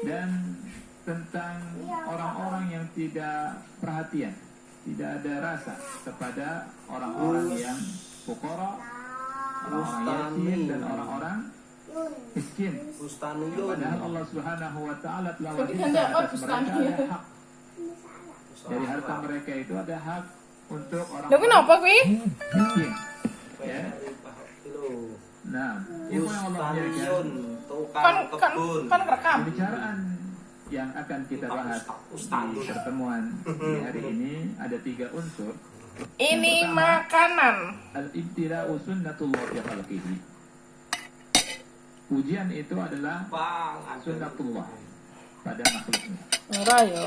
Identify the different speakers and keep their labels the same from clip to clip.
Speaker 1: dan tentang orang-orang yang tidak perhatian, tidak ada rasa kepada orang-orang yang fuqara, orang-orang yatim dan orang-orang miskin. Padahal Allah Subhanahu wa taala telah wajibkan atas mereka ada hak. Dari harta mereka itu ada hak untuk orang-orang
Speaker 2: kenapa kuwi?
Speaker 1: miskin. Ya. Nah, itu yang Allah jadikan
Speaker 2: Kan rekam.
Speaker 1: pembicaraan yang akan kita bahas di pertemuan di hari ini ada 3 unsur.
Speaker 2: Ini
Speaker 1: Yang pertama,
Speaker 2: makanan.
Speaker 1: al-ibtila'u sunnatullah fi khalqihi. Ujian itu adalah sunnatullah pada makhluknya.
Speaker 2: Ora yo.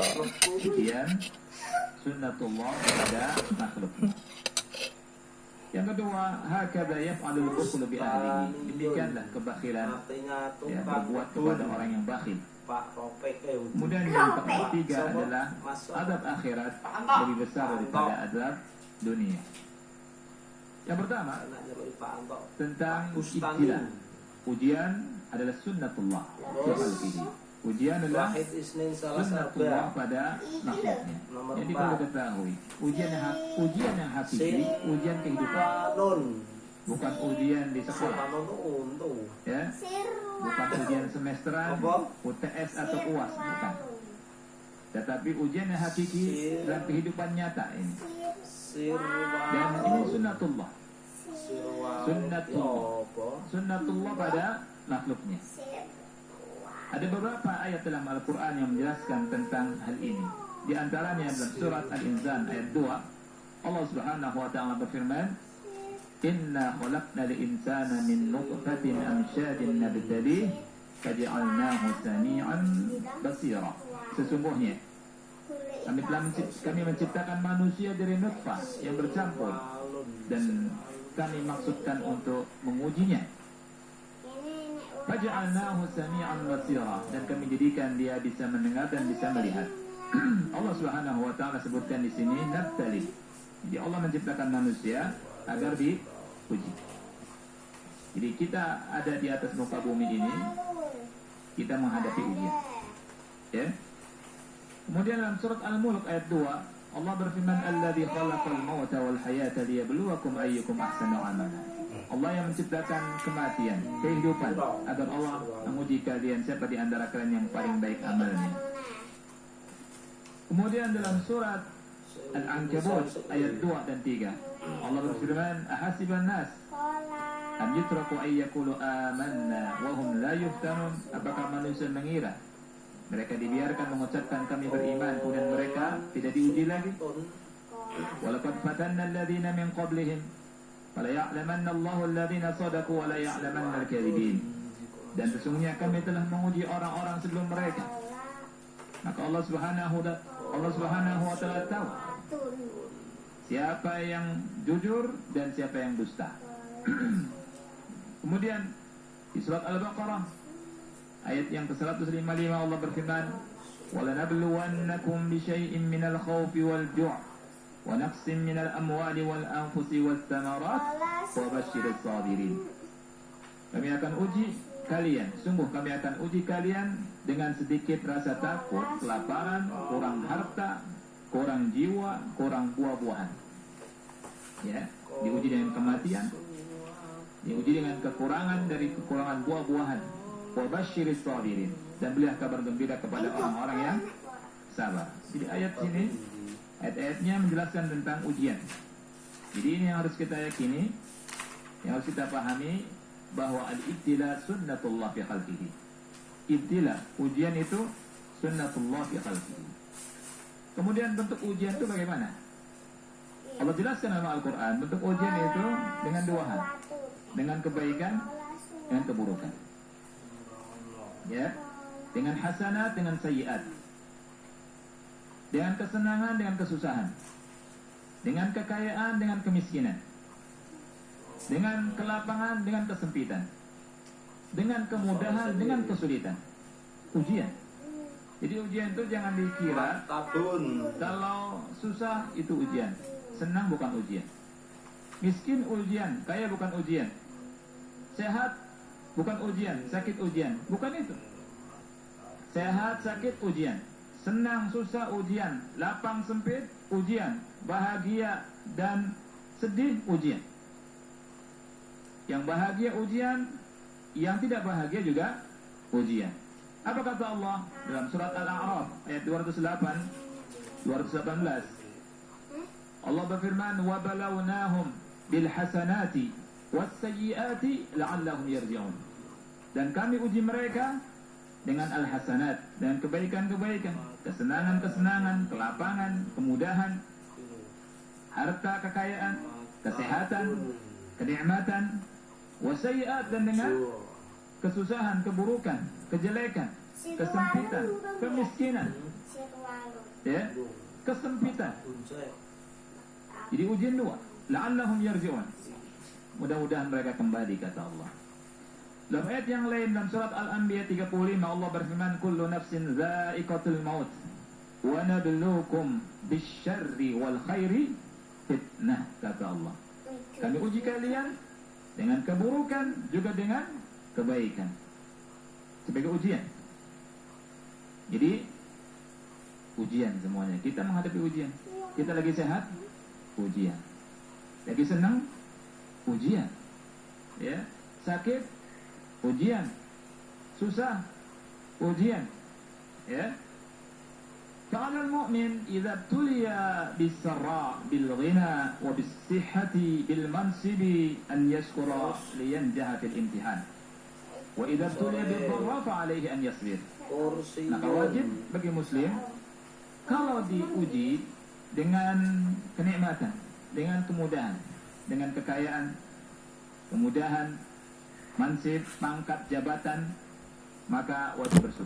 Speaker 1: Ujian sunnatullah pada makhluknya. Yang kedua, hakadha yaf'alul bukhlu bi ahlihi. Demikianlah kebakhilan ya, berbuat kepada orang yang bakhil. Kemudian yang ketiga adalah azab akhirat lebih besar daripada azab dunia. Yang pertama tentang ibtila. Ujian adalah sunnatullah fi khalqihi. Ujian adalah sunnatullah pada makhluknya. Jadi perlu ketahui, ujian yang hakiki, ujian kehidupan, bukan ujian di sekolah, ya, bukan ujian semesteran, UTS atau UAS, bukan. Tetapi ujian yang hakiki dalam kehidupan nyata ini. Dan ini sunnatullah, sunnatullah pada makhluknya. Ada beberapa ayat dalam Al-Quran yang menjelaskan tentang hal ini. Di antaranya dalam surat Al-Insan ayat 2, Allah Subhanahu wa ta'ala berfirman, "Inna khalaqnal insana min nutfatin amsyadin nabtalih faj'alnahu sami'an basira." Sesungguhnya kami menciptakan manusia dari nutfah yang bercampur dan kami maksudkan untuk mengujinya. Faj'alnahu sami'an basira, dan kami jadikan dia bisa mendengar dan bisa melihat. Allah Subhanahu wa taala sebutkan di sini nabtali. Jadi Allah menciptakan manusia agar diuji. Jadi kita ada di atas muka bumi ini, kita menghadapi ujian. Ya. Kemudian dalam surat Al-Mulk ayat 2, Allah berfirman, "Alladzi khalaqal mauta wal hayata liyabluwakum ayyukum ahsanu amala." Allah yang menciptakan kematian, kehidupan, agar Allah menguji kalian siapa di antara kalian yang paling baik amalnya. Kemudian dalam surat Al-Ankabut ayat 2 dan 3, Allah berfirman, "Ahasiban nas am yutraku ay yaqulu amanna wa hum la yuftanun." Apakah manusia mengira mereka dibiarkan mengucapkan kami beriman kemudian mereka tidak diuji lagi? Walaqad fatanna alladziina min qablihim fala ya'lamanna Allahu alladziina shadaqu wa la ya'lamanna al-kadhibin. Dan sesungguhnya kami telah menguji orang-orang sebelum mereka, maka Allah Subhanahu wa taala tahu siapa yang jujur dan siapa yang dusta. Kemudian di surat Al-Baqarah ayat yang ke-155 Allah berfirman, "Walanabluwannakum bisyai'in minal khawfi wal ju' wa naqsin minal amwali wal anfusi was thamarat wa basyyiris sabirin." Kami akan uji kalian, sungguh kami akan uji kalian dengan sedikit rasa takut, kelaparan, kurang harta, kurang jiwa, kurang buah-buahan. Ya, diuji dengan kematian, diuji dengan kekurangan dari kekurangan buah-buahan. Wa basyiris sabirin, dan berilah kabar gembira kepada orang-orang yang sabar. Jadi ayat sini, ayat-ayatnya menjelaskan tentang ujian. Jadi ini yang harus kita yakini, yang harus kita pahami, bahwa al-ibtila sunnatullah fi khalqihi. Ibtila, ujian itu sunnatullah fi khalqihi. Kemudian bentuk ujian itu bagaimana? Allah jelaskan dalam Al-Quran, bentuk ujian itu dengan 2 hal, dengan kebaikan, dengan keburukan. Ya, dengan hasanat, dengan sayyiat, dengan kesenangan, dengan kesusahan, dengan kekayaan, dengan kemiskinan, dengan kelapangan, dengan kesempitan, dengan kemudahan, dengan kesulitan. Ujian. Jadi ujian itu jangan dikira kalau susah itu ujian, senang bukan ujian, miskin ujian, kaya bukan ujian, sehat bukan ujian, sakit ujian, bukan itu. Sehat sakit ujian, senang susah ujian, lapang sempit ujian, bahagia dan sedih ujian. Yang bahagia ujian, yang tidak bahagia juga ujian. Apa kata Allah dalam surat Al-A'raf ayat 218? Allah berfirman, "Wa balawnahum bil hasanati was sayyiati la'allahum yarji'un." Dan kami uji mereka dengan al-hasanat, dengan kebaikan-kebaikan, kesenangan-kesenangan, kelapangan, kemudahan, harta kekayaan, kesehatan, kenikmatan, wasayyiat, dan dengan kesusahan, keburukan, kejelekan, kesempitan, kemiskinan, ya, kesempitan. Jadi ujian dua, la'allahum yarji'un. Mudah-mudahan mereka kembali, kata Allah. Dalam ayat yang lain dalam surat Al-Anbiya 35 Allah berfirman, "Kullu nafsin dha'iqatul maut wa nabluukum bisyarri wal khairi fitnah," kata Allah. Kami uji kalian dengan keburukan juga dengan kebaikan sebagai ujian. Jadi ujian semuanya. Kita menghadapi ujian. Kita lagi sehat, ujian. Lagi senang, ujian. Ya, sakit, ujian. Susah, ujian. Ya. Fa'ala al-mu'min idza tuliya bis-sarra bil-ghina wa bis-sihhati bil-mansibi an yashkura liyanjaha fil imtihan. Wa idza tuliya bil-dharra fa 'alaihi an yasbir. Maka wajib bagi muslim kalau diuji dengan kenikmatan, dengan kemudahan, dengan kekayaan, kemudahan, mansib, pangkat, jabatan, maka wajib bersyukur.